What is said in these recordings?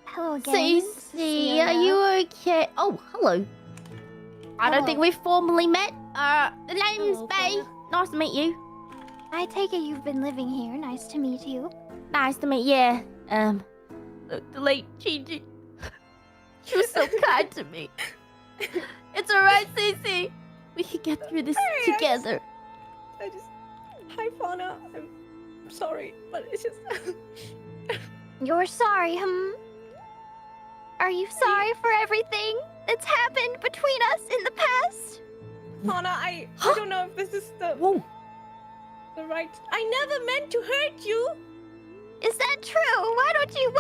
Hello again. Cece, are you okay? Oh, hello. I don't think we've formally met. The name's Bay. Nice to meet you. I take it you've been living here. Nice to meet you. Nice to meet you. The late Gigi. She was so kind to me. It's alright, Cece. We can get through this together. Hi, Fauna. I'm sorry, but it's just... You're sorry, Are you sorry for everything that's happened between us in the past? Fauna, I don't know if this is the right... I never meant to hurt you! Is that true? Why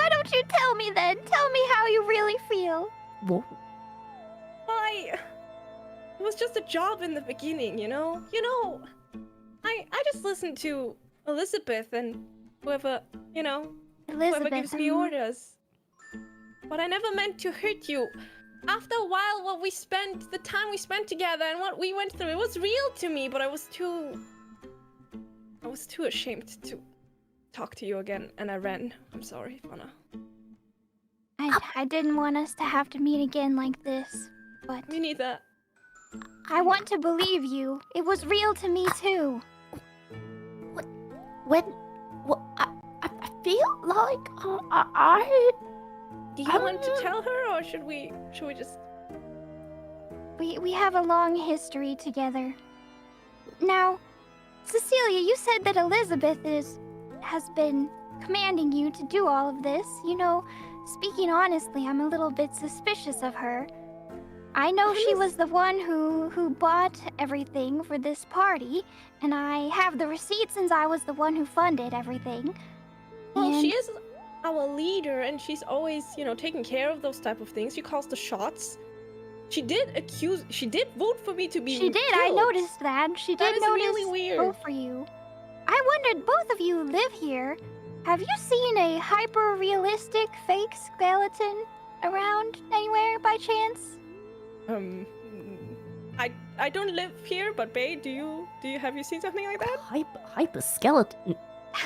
don't you tell me then? Tell me how you really feel. Whoa. It was just a job in the beginning, you know? I just listened to Elizabeth and whoever, whoever gives me orders. But I never meant to hurt you. After a while, the time we spent together and what we went through, it was real to me, but I was too ashamed to talk to you again, and I ran. I'm sorry, Fauna. I didn't want us to have to meet again like this, but... Me neither. I want to believe you. It was real to me, too. I feel like I... Do you want to tell her, or should we just... We have a long history together. Now, Cecilia, you said that Elizabeth has been commanding you to do all of this. Speaking honestly, I'm a little bit suspicious of her. I know she was the one who bought everything for this party, and I have the receipt since I was the one who funded everything. Well, she is our leader, and she's always, taking care of those type of things. She calls the shots. She did vote for me to be She did, killed. I noticed that. She did really weird. vote for you. I wondered, both of you live here. Have you seen a hyper-realistic fake skeleton around anywhere by chance? I don't live here, but Bae, have you seen something like that? Hyper skeleton?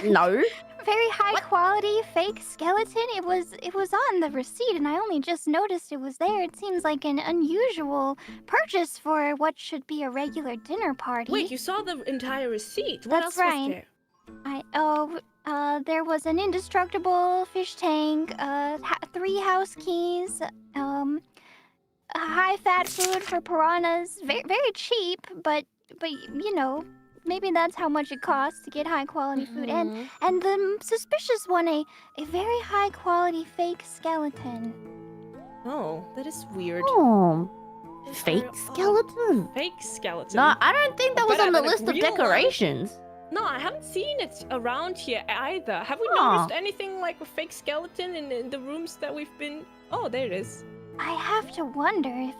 No. Very high quality fake skeleton. It was on the receipt, and I only just noticed it was there. It seems like an unusual purchase for what should be a regular dinner party. Wait, you saw the entire receipt? What else was there? There was an indestructible fish tank, 3 house keys, high-fat food for piranhas. Very cheap, but maybe that's how much it costs to get high-quality food. And the suspicious one, a very high-quality fake skeleton. Oh, that is weird. Oh, fake skeleton? Fake skeleton? No, I don't think that was on the list of decorations. No, I haven't seen it around here either. Have we noticed anything like a fake skeleton in the rooms that we've been... Oh, there it is. I have to wonder if...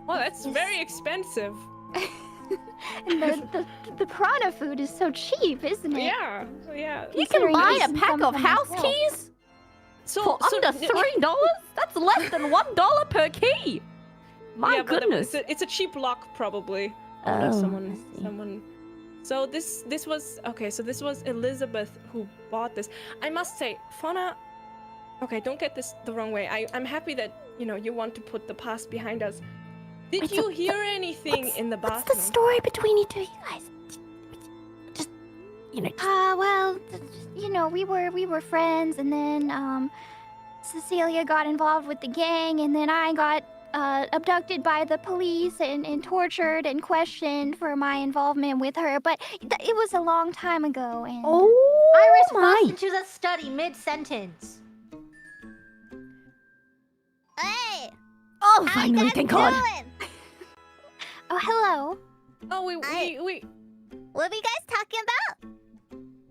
Oh, that's very expensive. And the piranha food is so cheap, isn't it? Yeah. You can buy a pack of house keys for under $3? That's less than $1 per key. My goodness. But it's a cheap lock, probably. Oh, someone. So this was okay. So this was Elizabeth who bought this. I must say, Fauna. Okay, don't get this the wrong way. I'm happy that you want to put the past behind us. Did you hear anything in the bathroom? What's the story between you two, you guys? Just well, we were friends, and then Cecilia got involved with the gang, and then I got abducted by the police and tortured and questioned for my involvement with her. But it was a long time ago, and Iris burst into the study mid-sentence. Hey! Oh, finally, thank God. Oh, hello. Oh, we What were you guys talking about?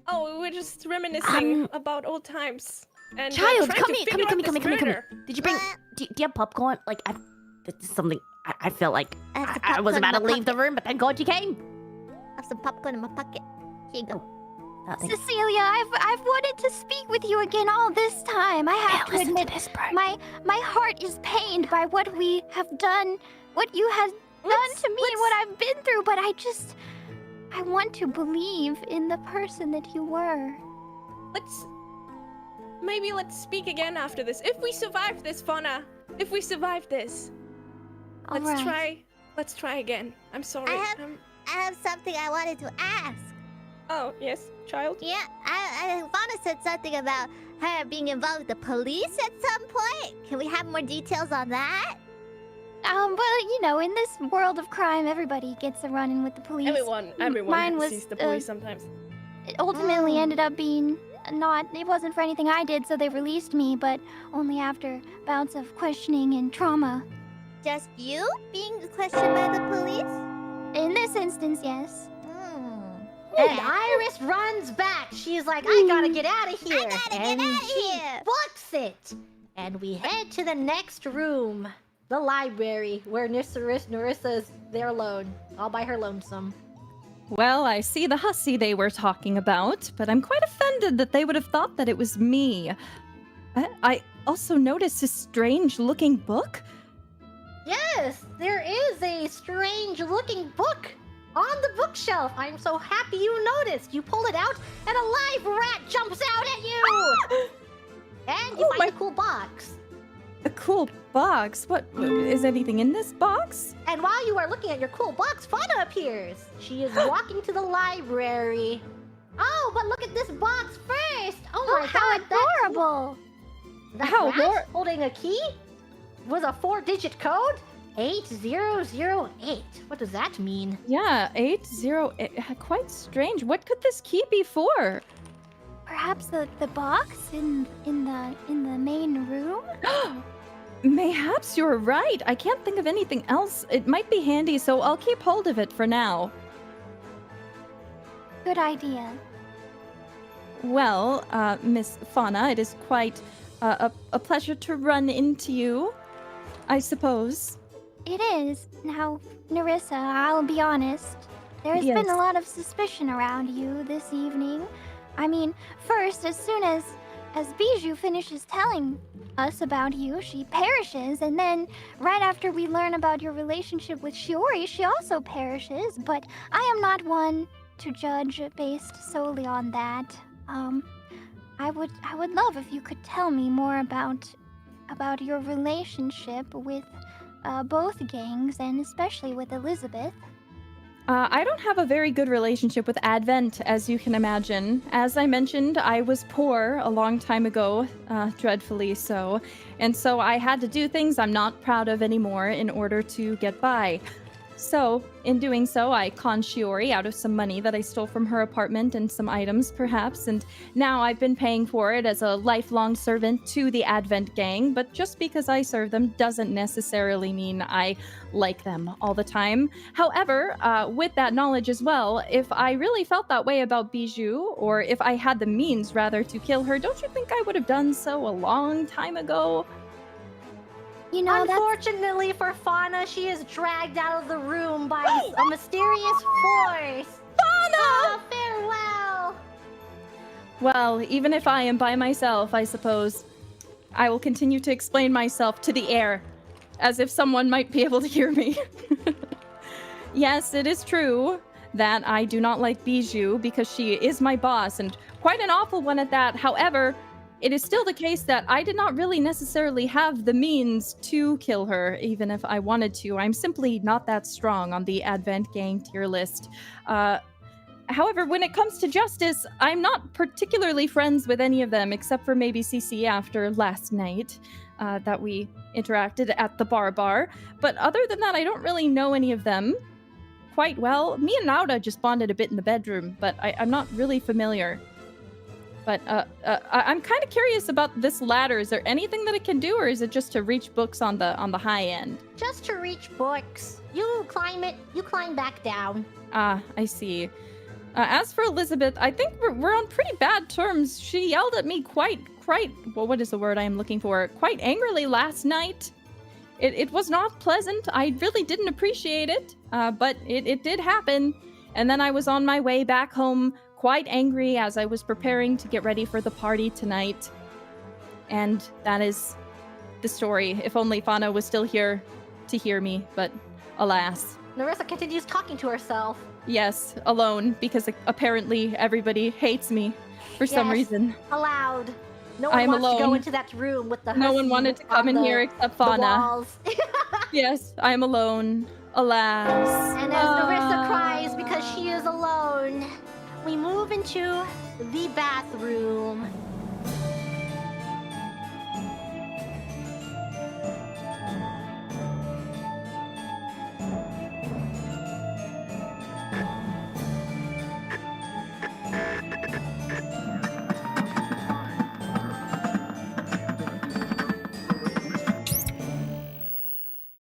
Oh, we were just reminiscing about old times. And Child, trying come to here. figure out this murder. Did you bring... Do you have popcorn? This is something... I felt like have some I was popcorn about in to my leave the room, but thank God you came. I have some popcorn in my pocket. Here you go. Cecilia, I've wanted to speak with you again all this time. I have to admit, my heart is pained by what we have done, what you have done to me, what I've been through. But I want to believe in the person that you were. maybe let's speak again after this. If we survive this, Fauna. If we survive this. Let's try again. I'm sorry. I have something I wanted to ask. Oh, yes, child? Yeah, Fauna said something about her being involved with the police at some point. Can we have more details on that? Well, you know, in this world of crime, everybody gets a run-in with the police. Everyone sees the police sometimes. It ultimately ended up being it wasn't for anything I did, so they released me, but only after bouts of questioning and trauma. Just you being questioned by the police? In this instance, yes. And Iris runs back. She's like, I gotta get out of here. I gotta get out of she here. books it. And we head to the next room. The library, where Nerissa's there alone. All by her lonesome. Well, I see the hussy they were talking about, but I'm quite offended that they would have thought that it was me. I also noticed this strange-looking book. Yes, there is a strange-looking book on the bookshelf. I'm so happy you noticed. You pull it out, and a live rat jumps out at you. And you find a cool box. A cool box? What? Is anything in this box? And while you are looking at your cool box, Fauna appears. She is walking to the library. Oh, but look at this box first. Oh my how god, adorable! That rat holding a key was a 4-digit code. 8008. What does that mean? Yeah, 808. Quite strange. What could this key be for? Perhaps the box in the main room? Mayhaps you're right. I can't think of anything else. It might be handy, so I'll keep hold of it for now. Good idea. Well, Miss Fauna, it is quite a pleasure to run into you, I suppose. It is. Now, Nerissa, I'll be honest. There's been a lot of suspicion around you this evening. I mean, first, as soon as Bijou finishes telling us about you, she perishes, and then right after we learn about your relationship with Shiori, she also perishes, but I am not one to judge based solely on that. I would love if you could tell me more about your relationship with both gangs, and especially with Elizabeth. I don't have a very good relationship with Advent, as you can imagine. As I mentioned, I was poor a long time ago, dreadfully so. And so I had to do things I'm not proud of anymore in order to get by. So, in doing so, I conned Shiori out of some money that I stole from her apartment and some items, perhaps, and now I've been paying for it as a lifelong servant to the Advent gang, but just because I serve them doesn't necessarily mean I like them all the time. However, with that knowledge as well, if I really felt that way about Bijou, or if I had the means, rather, to kill her, don't you think I would have done so a long time ago? You know, unfortunately for Fauna, she is dragged out of the room by a mysterious force. Fauna! Oh, farewell! Well, even if I am by myself, I suppose, I will continue to explain myself to the air, as if someone might be able to hear me. Yes, it is true that I do not like Bijou because she is my boss, and quite an awful one at that. However, it is still the case that I did not really necessarily have the means to kill her, even if I wanted to. I'm simply not that strong on the Advent gang tier list. However, when it comes to justice, I'm not particularly friends with any of them, except for maybe CC after last night that we interacted at the bar. But other than that, I don't really know any of them quite well. Me and Nauda just bonded a bit in the bedroom, but I'm not really familiar. But I'm kind of curious about this ladder. Is there anything that it can do, or is it just to reach books on the high end? Just to reach books. You climb it, you climb back down. Ah, I see. As for Elizabeth, I think we're on pretty bad terms. She yelled at me quite, well, what is the word I am looking for? Quite angrily last night. It was not pleasant. I really didn't appreciate it, but it did happen. And then I was on my way back home, quite angry as I was preparing to get ready for the party tonight. And that is the story. If only Fauna was still here to hear me, but alas. Nerissa continues talking to herself. Yes, alone, because apparently everybody hates me for some reason. Aloud. No one I'm wants to go alone. into that room with the No one hussy wanted to on come in the- here except the Fauna. walls. Yes, I am alone. Alas. And as Narissa cries because she is alone, we move into the bathroom.